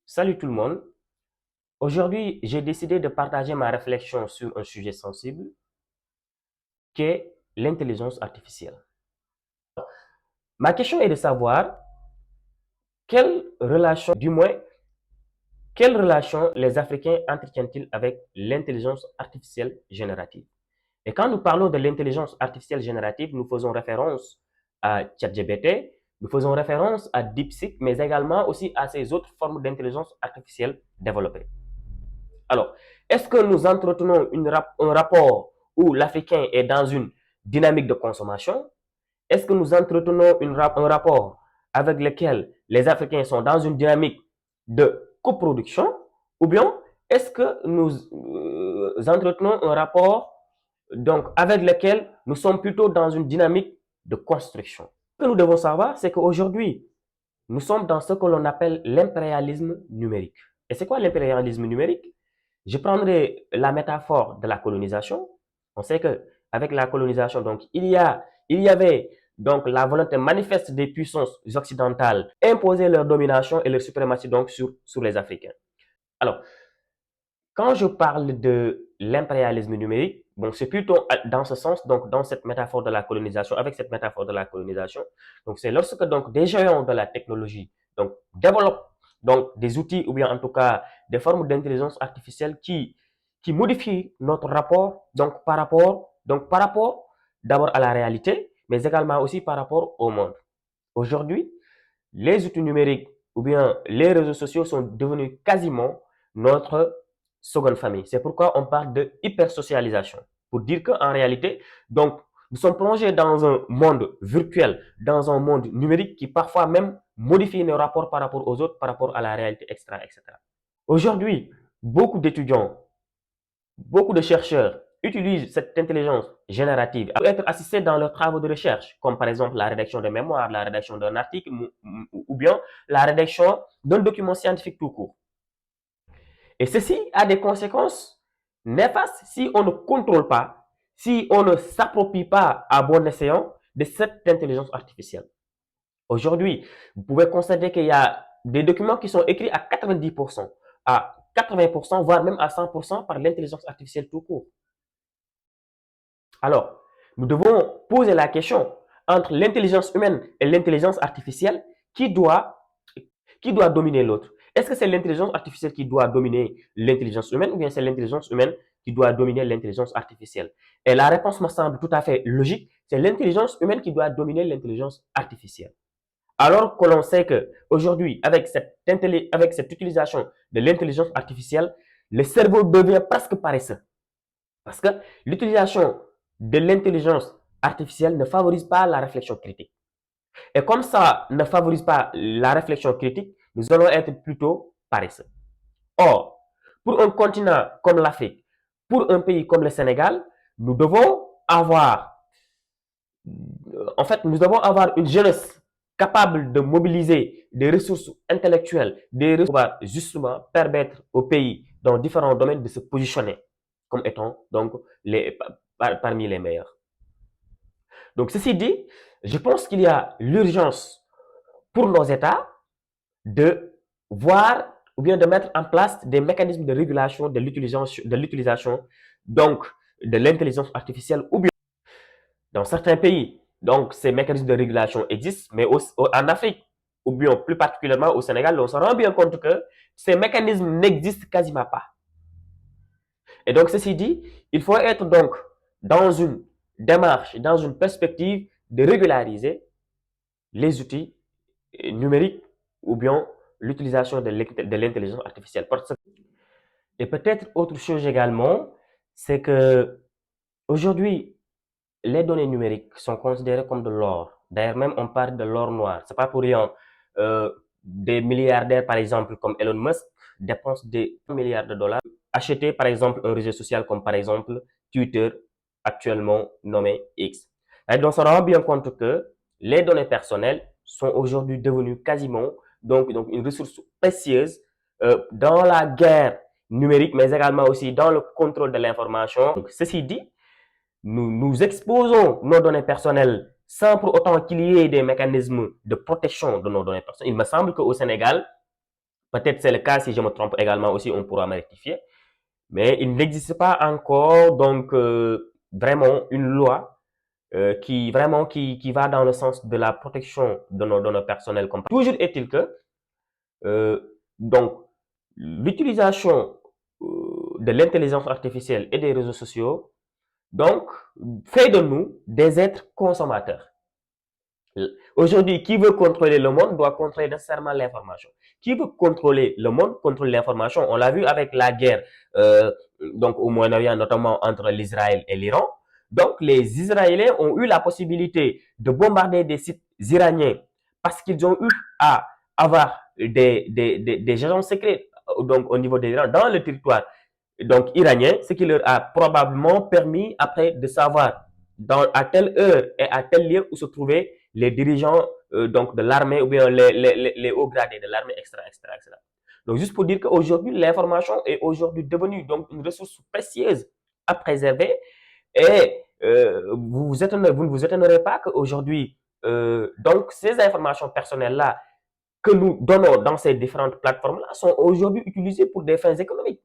Salut tout le monde. Aujourd'hui, j'ai décidé de partager ma réflexion sur un sujet sensible qui est l'intelligence artificielle. Ma question est de savoir quelle relation, du moins, quelle relation les Africains entretiennent-ils avec l'intelligence artificielle générative? Et quand nous parlons de l'intelligence artificielle générative, nous faisons référence à ChatGPT, nous faisons référence à DeepSeek, mais également aussi à ces autres formes d'intelligence artificielle développées. Alors, est-ce que nous entretenons un rapport où l'Africain est dans une dynamique de consommation? Est-ce que nous entretenons un rapport avec lequel les Africains sont dans une dynamique de coproduction? Ou bien est-ce que nous entretenons un rapport donc, avec lequel nous sommes plutôt dans une dynamique de construction? Ce que nous devons savoir, c'est qu'aujourd'hui, nous sommes dans ce que l'on appelle l'impérialisme numérique. Et c'est quoi l'impérialisme numérique? Je prendrai la métaphore de la colonisation. On sait que avec la colonisation, donc il y avait donc la volonté manifeste des puissances occidentales imposer leur domination et leur suprématie donc sur les Africains. Alors, quand je parle de l'impérialisme numérique, bon, c'est plutôt dans ce sens, donc dans cette métaphore de la colonisation, avec cette métaphore de la colonisation. Donc, c'est lorsque donc des géants de la technologie donc développent donc des outils ou bien en tout cas des formes d'intelligence artificielle qui modifient notre rapport donc par rapport d'abord à la réalité, mais également aussi par rapport au monde. Aujourd'hui, les outils numériques ou bien les réseaux sociaux sont devenus quasiment notre seconde famille. C'est pourquoi on parle de hypersocialisation. Pour dire qu'en réalité, donc, nous sommes plongés dans un monde virtuel, dans un monde numérique qui parfois même modifie nos rapports par rapport aux autres, par rapport à la réalité, etc. etc. Aujourd'hui, beaucoup d'étudiants, beaucoup de chercheurs utilisent cette intelligence générative pour être assistés dans leurs travaux de recherche, comme par exemple la rédaction de mémoire, la rédaction d'un article ou bien la rédaction d'un document scientifique tout court. Et ceci a des conséquences néfastes si on ne contrôle pas, si on ne s'approprie pas à bon escient de cette intelligence artificielle. Aujourd'hui, vous pouvez constater qu'il y a des documents qui sont écrits à 90%, à 80%, voire même à 100% par l'intelligence artificielle tout court. Alors, nous devons poser la question entre l'intelligence humaine et l'intelligence artificielle, qui doit, qui doit dominer l'autre? Est-ce que c'est l'intelligence artificielle qui doit dominer l'intelligence humaine ou bien c'est l'intelligence humaine qui doit dominer l'intelligence artificielle? Et la réponse me semble tout à fait logique, c'est l'intelligence humaine qui doit dominer l'intelligence artificielle. Alors que l'on sait qu'aujourd'hui, avec cette utilisation de l'intelligence artificielle, le cerveau devient presque paresseux. Parce que l'utilisation de l'intelligence artificielle ne favorise pas la réflexion critique. Et comme ça ne favorise pas la réflexion critique, nous allons être plutôt paresseux. Or, pour un continent comme l'Afrique, pour un pays comme le Sénégal, nous devons avoir, nous devons avoir une jeunesse capable de mobiliser des ressources intellectuelles, des ressources pour justement permettre au pays dans différents domaines de se positionner comme étant donc parmi les meilleurs. Donc, ceci dit, je pense qu'il y a l'urgence pour nos États de voir ou bien de mettre en place des mécanismes de régulation de l'utilisation donc de l'intelligence artificielle ou bien dans certains pays. Donc, ces mécanismes de régulation existent, mais en Afrique ou bien plus particulièrement au Sénégal, on se rend bien compte que ces mécanismes n'existent quasiment pas. Et donc, ceci dit, il faut être donc dans une démarche, dans une perspective de régulariser les outils numériques ou bien l'utilisation de l'intelligence artificielle. Et peut-être autre chose également, c'est que aujourd'hui, les données numériques sont considérées comme de l'or. D'ailleurs, même on parle de l'or noir. C'est pas pour rien. Des milliardaires, par exemple, comme Elon Musk, dépensent des milliards de dollars acheter, par exemple, un réseau social comme, par exemple, Twitter, actuellement nommé X. Et donc, on se rend bien compte que les données personnelles sont aujourd'hui devenues quasiment donc une ressource précieuse dans la guerre numérique, mais également aussi dans le contrôle de l'information. Ceci dit, nous exposons nos données personnelles sans pour autant qu'il y ait des mécanismes de protection de nos données personnelles. Il me semble qu'au Sénégal, Peut-être c'est le cas, si je me trompe également aussi, on pourra me rectifier. Mais il n'existe pas encore donc vraiment une loi qui va dans le sens de la protection de nos données personnelles. Toujours est-il que euh, donc l'utilisation de l'intelligence artificielle et des réseaux sociaux donc fait de nous des êtres consommateurs. Aujourd'hui, qui veut contrôler le monde doit contrôler nécessairement l'information. Qui veut contrôler le monde contrôle l'information. On l'a vu avec la guerre donc au Moyen-Orient, notamment entre l'Israël et l'Iran. Donc, les Israéliens ont eu la possibilité de bombarder des sites iraniens parce qu'ils ont eu à avoir des agents secrets donc, au niveau de l'Iran dans le territoire donc, iranien, ce qui leur a probablement permis après de savoir à telle heure et à tel lieu où se trouvaient les dirigeants donc de l'armée ou bien les hauts gradés de l'armée, etc. Donc, juste pour dire qu'aujourd'hui, l'information est aujourd'hui devenue donc une ressource précieuse à préserver et vous ne vous étonnerez pas qu'aujourd'hui, donc ces informations personnelles-là que nous donnons dans ces différentes plateformes-là sont aujourd'hui utilisées pour des fins économiques.